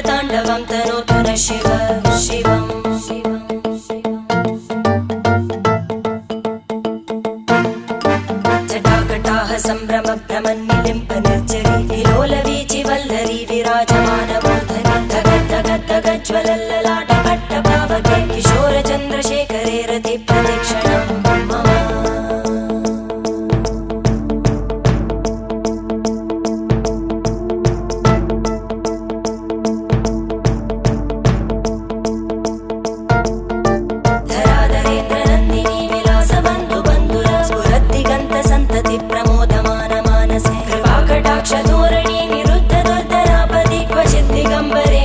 ताण्डवं तनोतु न शिव शिवम् जटाकटाः सम्भ्रम भ्रमन्निलिम्प निर्जरी विलोलवीचि वल्लरी विराजमानमूर्धनि धगद्धगद्धगज्ज्वलल्ललाट पट्टपावके किशोरचन्द्रशेखरे रति प्रतीक्षणं मम प्रमोदमान मानसे कृपाकटाक्ष धोरणी निरुद्ध दुर्धरापदि क्वचित् दिगम्बरे